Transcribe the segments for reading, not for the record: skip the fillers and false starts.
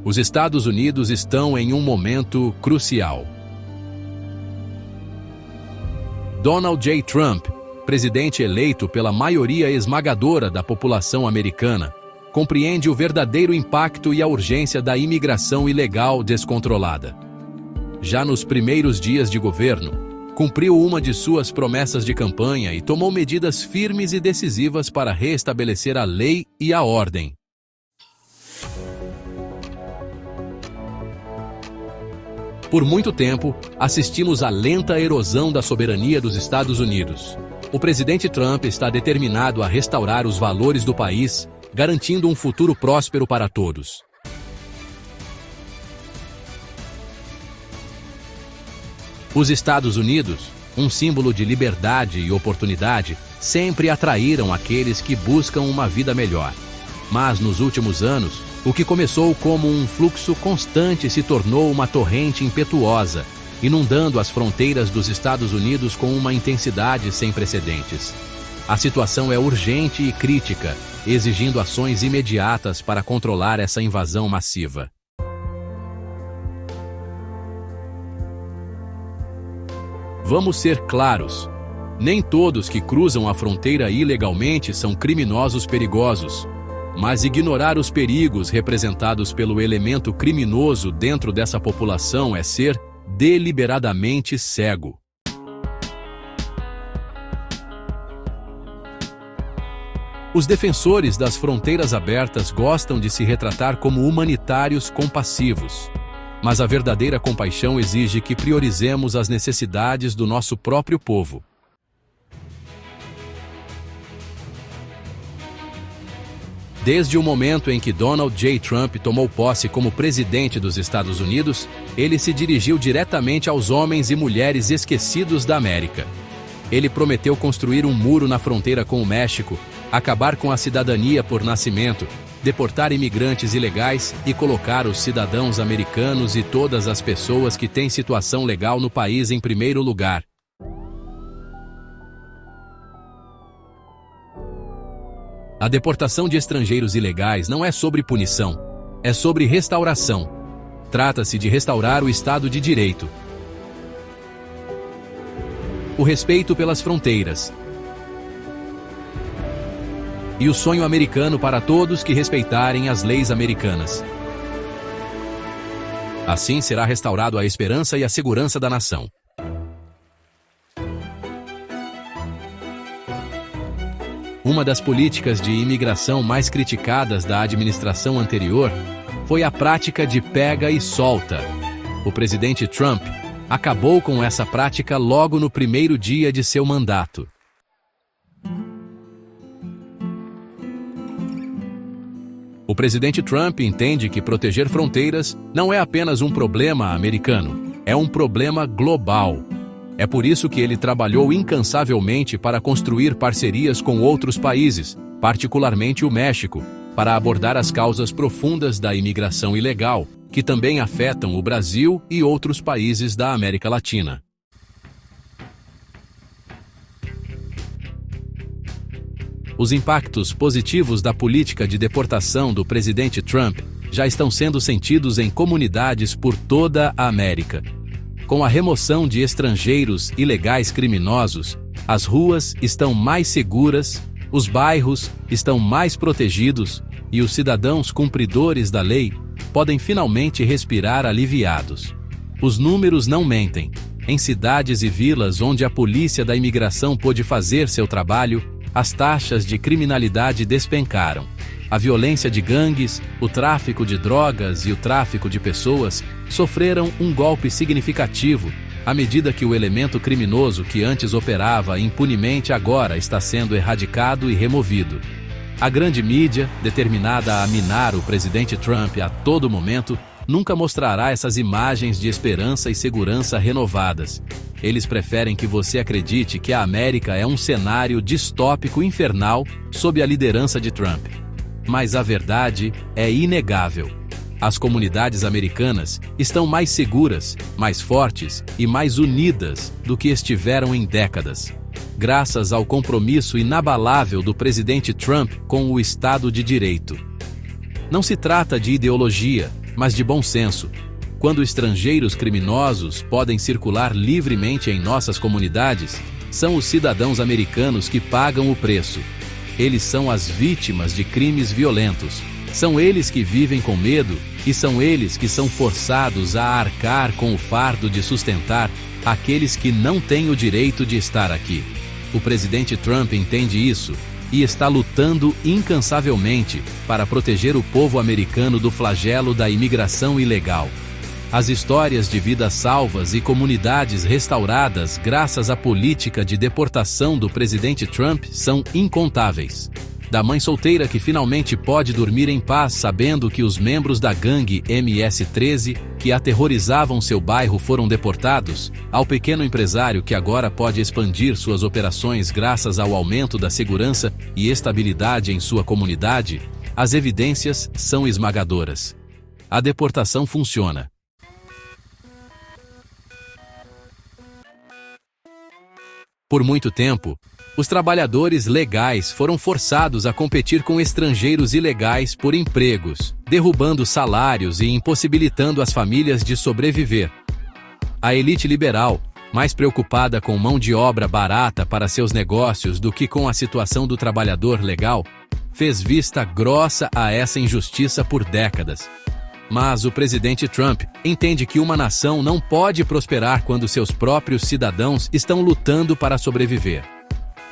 Os Estados Unidos estão em um momento crucial. Donald J. Trump, presidente eleito pela maioria esmagadora da população americana, compreende o verdadeiro impacto e a urgência da imigração ilegal descontrolada. Já nos primeiros dias de governo, cumpriu uma de suas promessas de campanha e tomou medidas firmes e decisivas para restabelecer a lei e a ordem. Por muito tempo, assistimos à lenta erosão da soberania dos Estados Unidos. O presidente Trump está determinado a restaurar os valores do país, garantindo um futuro próspero para todos. Os Estados Unidos, um símbolo de liberdade e oportunidade, sempre atraíram aqueles que buscam uma vida melhor. Mas nos últimos anos, o que começou como um fluxo constante se tornou uma torrente impetuosa, inundando as fronteiras dos Estados Unidos com uma intensidade sem precedentes. A situação é urgente e crítica, exigindo ações imediatas para controlar essa invasão massiva. Vamos ser claros. Nem todos que cruzam a fronteira ilegalmente são criminosos perigosos, mas ignorar os perigos representados pelo elemento criminoso dentro dessa população é ser deliberadamente cego. Os defensores das fronteiras abertas gostam de se retratar como humanitários compassivos. Mas a verdadeira compaixão exige que priorizemos as necessidades do nosso próprio povo. Desde o momento em que Donald J. Trump tomou posse como presidente dos Estados Unidos, ele se dirigiu diretamente aos homens e mulheres esquecidos da América. Ele prometeu construir um muro na fronteira com o México, acabar com a cidadania por nascimento, deportar imigrantes ilegais e colocar os cidadãos americanos e todas as pessoas que têm situação legal no país em primeiro lugar. A deportação de estrangeiros ilegais não é sobre punição, é sobre restauração. Trata-se de restaurar o Estado de Direito, o respeito pelas fronteiras e o sonho americano para todos que respeitarem as leis americanas. Assim será restaurado a esperança e a segurança da nação. Uma das políticas de imigração mais criticadas da administração anterior foi a prática de pega e solta. O presidente Trump acabou com essa prática logo no primeiro dia de seu mandato. O presidente Trump entende que proteger fronteiras não é apenas um problema americano, é um problema global. É por isso que ele trabalhou incansavelmente para construir parcerias com outros países, particularmente o México, para abordar as causas profundas da imigração ilegal, que também afetam o Brasil e outros países da América Latina. Os impactos positivos da política de deportação do presidente Trump já estão sendo sentidos em comunidades por toda a América. Com a remoção de estrangeiros ilegais criminosos, as ruas estão mais seguras, os bairros estão mais protegidos e os cidadãos cumpridores da lei podem finalmente respirar aliviados. Os números não mentem. Em cidades e vilas onde a polícia da imigração pôde fazer seu trabalho, as taxas de criminalidade despencaram. A violência de gangues, o tráfico de drogas e o tráfico de pessoas sofreram um golpe significativo à medida que o elemento criminoso que antes operava impunemente agora está sendo erradicado e removido. A grande mídia, determinada a minar o presidente Trump a todo momento, nunca mostrará essas imagens de esperança e segurança renovadas. Eles preferem que você acredite que a América é um cenário distópico infernal sob a liderança de Trump. Mas a verdade é inegável. As comunidades americanas estão mais seguras, mais fortes e mais unidas do que estiveram em décadas, graças ao compromisso inabalável do presidente Trump com o Estado de Direito. Não se trata de ideologia, mas de bom senso. Quando estrangeiros criminosos podem circular livremente em nossas comunidades, são os cidadãos americanos que pagam o preço. Eles são as vítimas de crimes violentos. São eles que vivem com medo e são eles que são forçados a arcar com o fardo de sustentar aqueles que não têm o direito de estar aqui. O presidente Trump entende isso e está lutando incansavelmente para proteger o povo americano do flagelo da imigração ilegal. As histórias de vidas salvas e comunidades restauradas graças à política de deportação do presidente Trump são incontáveis. Da mãe solteira que finalmente pode dormir em paz sabendo que os membros da gangue MS-13 que aterrorizavam seu bairro foram deportados, ao pequeno empresário que agora pode expandir suas operações graças ao aumento da segurança e estabilidade em sua comunidade, as evidências são esmagadoras. A deportação funciona. Por muito tempo, os trabalhadores legais foram forçados a competir com estrangeiros ilegais por empregos, derrubando salários e impossibilitando as famílias de sobreviver. A elite liberal, mais preocupada com mão de obra barata para seus negócios do que com a situação do trabalhador legal, fez vista grossa a essa injustiça por décadas. Mas o presidente Trump entende que uma nação não pode prosperar quando seus próprios cidadãos estão lutando para sobreviver.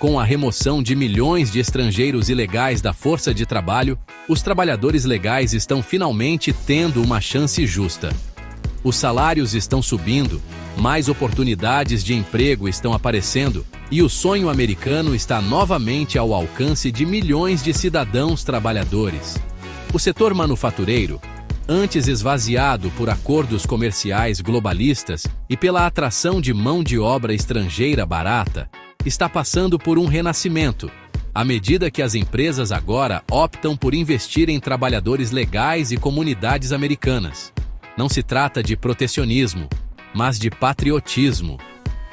Com a remoção de milhões de estrangeiros ilegais da força de trabalho, os trabalhadores legais estão finalmente tendo uma chance justa. Os salários estão subindo, mais oportunidades de emprego estão aparecendo e o sonho americano está novamente ao alcance de milhões de cidadãos trabalhadores. O setor manufatureiro, antes esvaziado por acordos comerciais globalistas e pela atração de mão de obra estrangeira barata, está passando por um renascimento, à medida que as empresas agora optam por investir em trabalhadores legais e comunidades americanas. Não se trata de protecionismo, mas de patriotismo.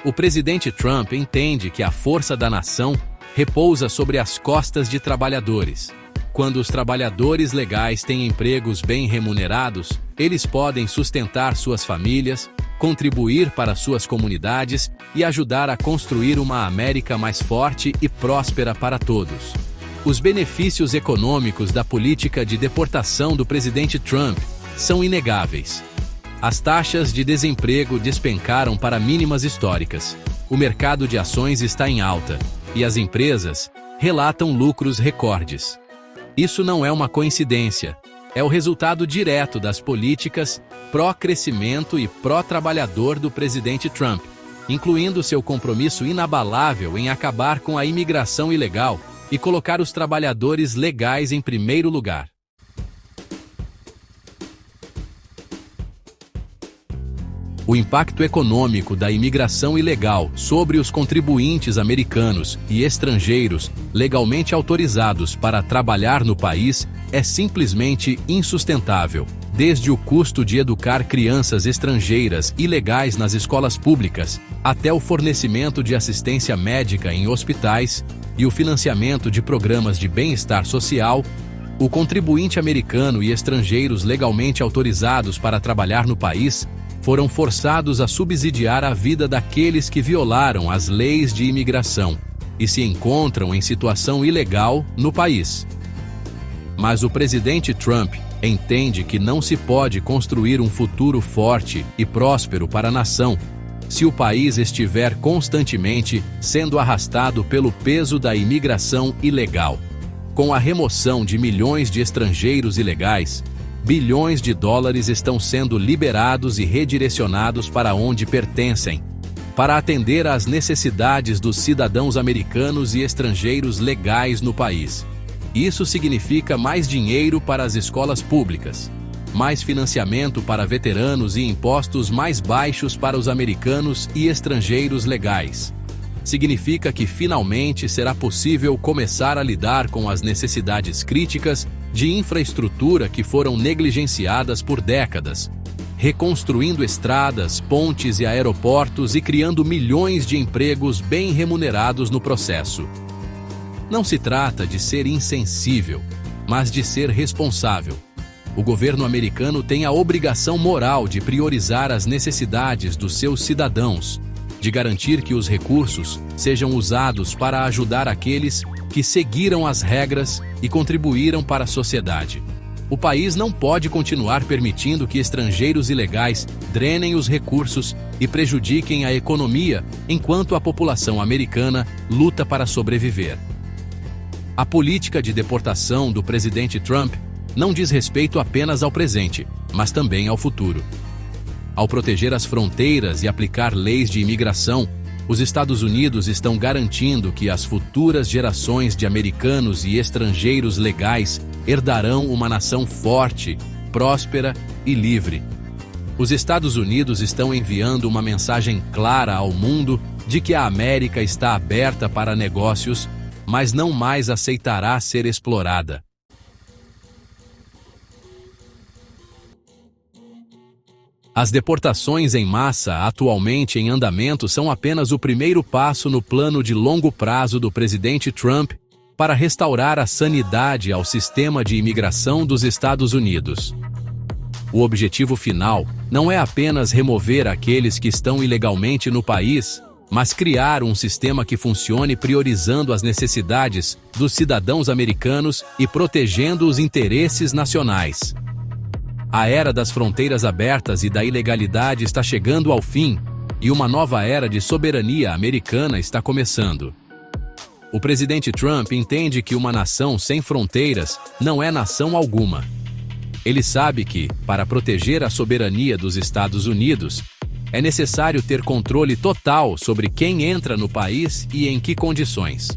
O presidente Trump entende que a força da nação repousa sobre as costas de trabalhadores. Quando os trabalhadores legais têm empregos bem remunerados, eles podem sustentar suas famílias, contribuir para suas comunidades e ajudar a construir uma América mais forte e próspera para todos. Os benefícios econômicos da política de deportação do presidente Trump são inegáveis. As taxas de desemprego despencaram para mínimas históricas, o mercado de ações está em alta e as empresas relatam lucros recordes. Isso não é uma coincidência, é o resultado direto das políticas pró-crescimento e pró-trabalhador do presidente Trump, incluindo seu compromisso inabalável em acabar com a imigração ilegal e colocar os trabalhadores legais em primeiro lugar. O impacto econômico da imigração ilegal sobre os contribuintes americanos e estrangeiros legalmente autorizados para trabalhar no país é simplesmente insustentável, desde o custo de educar crianças estrangeiras ilegais nas escolas públicas, até o fornecimento de assistência médica em hospitais e o financiamento de programas de bem-estar social. O contribuinte americano e estrangeiros legalmente autorizados para trabalhar no país foram forçados a subsidiar a vida daqueles que violaram as leis de imigração e se encontram em situação ilegal no país. Mas o presidente Trump entende que não se pode construir um futuro forte e próspero para a nação se o país estiver constantemente sendo arrastado pelo peso da imigração ilegal. Com a remoção de milhões de estrangeiros ilegais, bilhões de dólares estão sendo liberados e redirecionados para onde pertencem, para atender às necessidades dos cidadãos americanos e estrangeiros legais no país. Isso significa mais dinheiro para as escolas públicas, mais financiamento para veteranos e impostos mais baixos para os americanos e estrangeiros legais. Significa que finalmente será possível começar a lidar com as necessidades críticas de infraestrutura que foram negligenciadas por décadas, reconstruindo estradas, pontes e aeroportos e criando milhões de empregos bem remunerados no processo. Não se trata de ser insensível, mas de ser responsável. o governo americano tem a obrigação moral de priorizar as necessidades dos seus cidadãos, de garantir que os recursos sejam usados para ajudar aqueles que seguiram as regras e contribuíram para a sociedade. O país não pode continuar permitindo que estrangeiros ilegais drenem os recursos e prejudiquem a economia enquanto a população americana luta para sobreviver. A política de deportação do presidente Trump não diz respeito apenas ao presente, mas também ao futuro. Ao proteger as fronteiras e aplicar leis de imigração, os Estados Unidos estão garantindo que as futuras gerações de americanos e estrangeiros legais herdarão uma nação forte, próspera e livre. Os Estados Unidos estão enviando uma mensagem clara ao mundo de que a América está aberta para negócios, mas não mais aceitará ser explorada. As deportações em massa atualmente em andamento são apenas o primeiro passo no plano de longo prazo do presidente Trump para restaurar a sanidade ao sistema de imigração dos Estados Unidos. O objetivo final não é apenas remover aqueles que estão ilegalmente no país, mas criar um sistema que funcione priorizando as necessidades dos cidadãos americanos e protegendo os interesses nacionais. A era das fronteiras abertas e da ilegalidade está chegando ao fim, e uma nova era de soberania americana está começando. O presidente Trump entende que uma nação sem fronteiras não é nação alguma. Ele sabe que, para proteger a soberania dos Estados Unidos, é necessário ter controle total sobre quem entra no país e em que condições.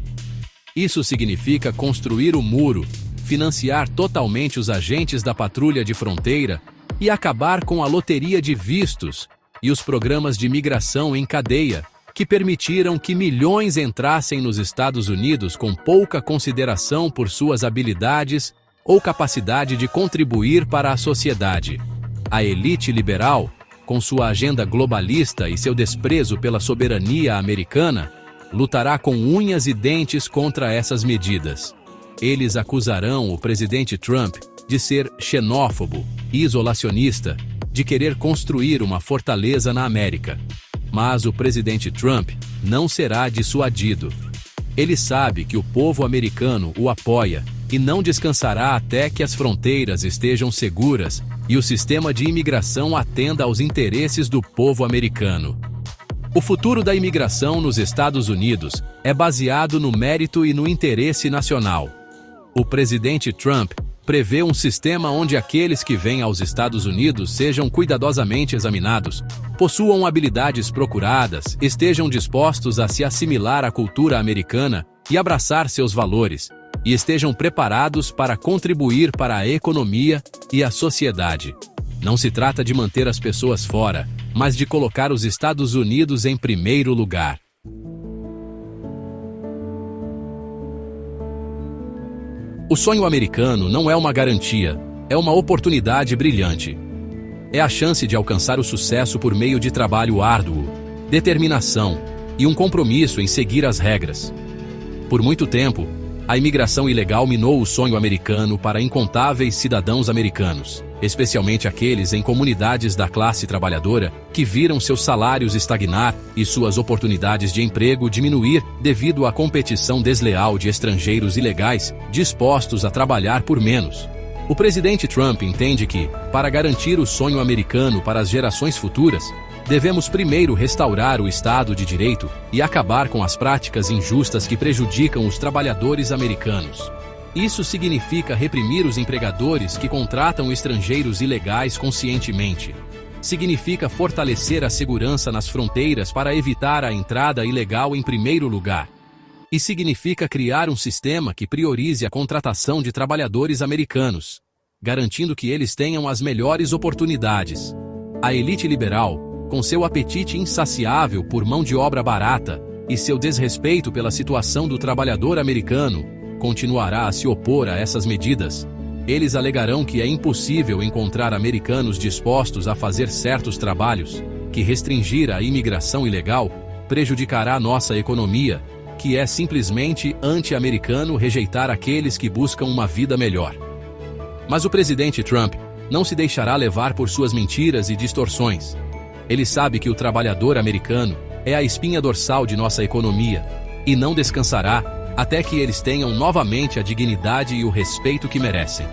Isso significa construir o muro, financiar totalmente os agentes da patrulha de fronteira e acabar com a loteria de vistos e os programas de migração em cadeia, que permitiram que milhões entrassem nos Estados Unidos com pouca consideração por suas habilidades ou capacidade de contribuir para a sociedade. A elite liberal, com sua agenda globalista e seu desprezo pela soberania americana, lutará com unhas e dentes contra essas medidas. Eles acusarão o presidente Trump de ser xenófobo e isolacionista, de querer construir uma fortaleza na América. Mas o presidente Trump não será dissuadido. Ele sabe que o povo americano o apoia e não descansará até que as fronteiras estejam seguras e o sistema de imigração atenda aos interesses do povo americano. O futuro da imigração nos Estados Unidos é baseado no mérito e no interesse nacional. O presidente Trump prevê um sistema onde aqueles que vêm aos Estados Unidos sejam cuidadosamente examinados, possuam habilidades procuradas, estejam dispostos a se assimilar à cultura americana e abraçar seus valores, e estejam preparados para contribuir para a economia e a sociedade. Não se trata de manter as pessoas fora, mas de colocar os Estados Unidos em primeiro lugar. O sonho americano não é uma garantia, é uma oportunidade brilhante. É a chance de alcançar o sucesso por meio de trabalho árduo, determinação e um compromisso em seguir as regras. Por muito tempo, a imigração ilegal minou o sonho americano para incontáveis cidadãos americanos, especialmente aqueles em comunidades da classe trabalhadora que viram seus salários estagnar e suas oportunidades de emprego diminuir devido à competição desleal de estrangeiros ilegais dispostos a trabalhar por menos. O presidente Trump entende que, para garantir o sonho americano para as gerações futuras, devemos primeiro restaurar o Estado de Direito e acabar com as práticas injustas que prejudicam os trabalhadores americanos. Isso significa reprimir os empregadores que contratam estrangeiros ilegais conscientemente. Significa fortalecer a segurança nas fronteiras para evitar a entrada ilegal em primeiro lugar. E significa criar um sistema que priorize a contratação de trabalhadores americanos, garantindo que eles tenham as melhores oportunidades. A elite liberal, com seu apetite insaciável por mão de obra barata e seu desrespeito pela situação do trabalhador americano, continuará a se opor a essas medidas. Eles alegarão que é impossível encontrar americanos dispostos a fazer certos trabalhos, que restringir a imigração ilegal prejudicará nossa economia, que é simplesmente anti-americano rejeitar aqueles que buscam uma vida melhor. Mas o presidente Trump não se deixará levar por suas mentiras e distorções. Ele sabe que o trabalhador americano é a espinha dorsal de nossa economia e não descansará até que eles tenham novamente a dignidade e o respeito que merecem.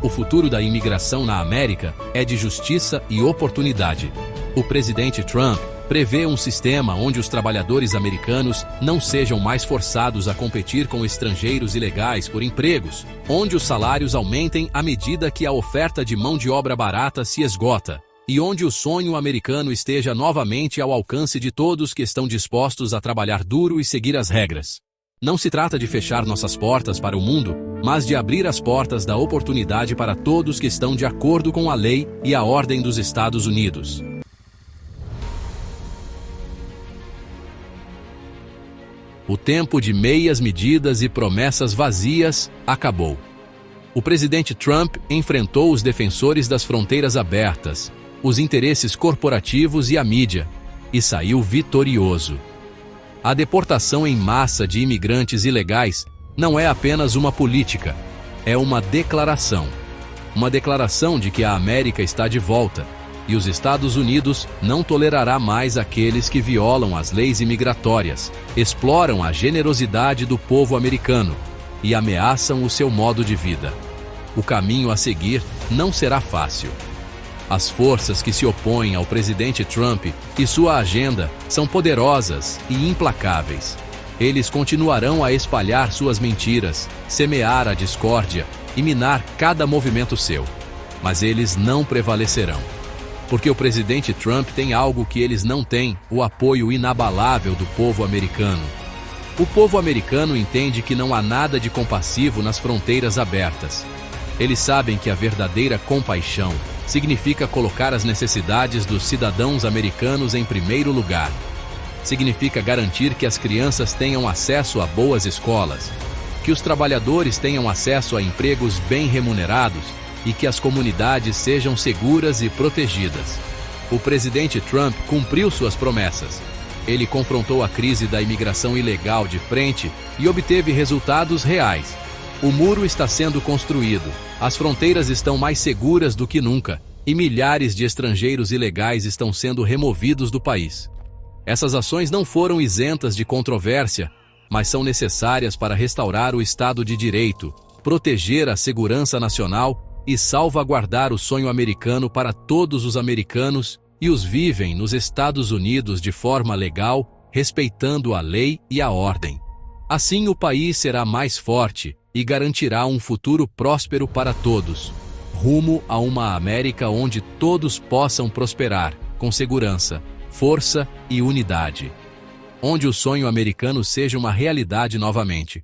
O futuro da imigração na América é de justiça e oportunidade. O presidente Trump prevê um sistema onde os trabalhadores americanos não sejam mais forçados a competir com estrangeiros ilegais por empregos, onde os salários aumentem à medida que a oferta de mão de obra barata se esgota, e onde o sonho americano esteja novamente ao alcance de todos que estão dispostos a trabalhar duro e seguir as regras. Não se trata de fechar nossas portas para o mundo, mas de abrir as portas da oportunidade para todos que estão de acordo com a lei e a ordem dos Estados Unidos. O tempo de meias medidas e promessas vazias acabou. O presidente Trump enfrentou os defensores das fronteiras abertas, os interesses corporativos e a mídia, e saiu vitorioso. A deportação em massa de imigrantes ilegais não é apenas uma política, é uma declaração. Uma declaração de que a América está de volta, e os Estados Unidos não tolerará mais aqueles que violam as leis imigratórias, exploram a generosidade do povo americano e ameaçam o seu modo de vida. O caminho a seguir não será fácil. As forças que se opõem ao presidente Trump e sua agenda são poderosas e implacáveis. Eles continuarão a espalhar suas mentiras, semear a discórdia e minar cada movimento seu. Mas eles não prevalecerão. Porque o presidente Trump tem algo que eles não têm, o apoio inabalável do povo americano. O povo americano entende que não há nada de compassivo nas fronteiras abertas. Eles sabem que a verdadeira compaixão significa colocar as necessidades dos cidadãos americanos em primeiro lugar. Significa garantir que as crianças tenham acesso a boas escolas, que os trabalhadores tenham acesso a empregos bem remunerados e que as comunidades sejam seguras e protegidas. O presidente Trump cumpriu suas promessas. Ele confrontou a crise da imigração ilegal de frente e obteve resultados reais. O muro está sendo construído, as fronteiras estão mais seguras do que nunca e milhares de estrangeiros ilegais estão sendo removidos do país. Essas ações não foram isentas de controvérsia, mas são necessárias para restaurar o Estado de Direito, proteger a segurança nacional e salvaguardar o sonho americano para todos os americanos e os vivem nos Estados Unidos de forma legal, respeitando a lei e a ordem. Assim o país será mais forte e garantirá um futuro próspero para todos, rumo a uma América onde todos possam prosperar, com segurança, força e unidade. Onde o sonho americano seja uma realidade novamente.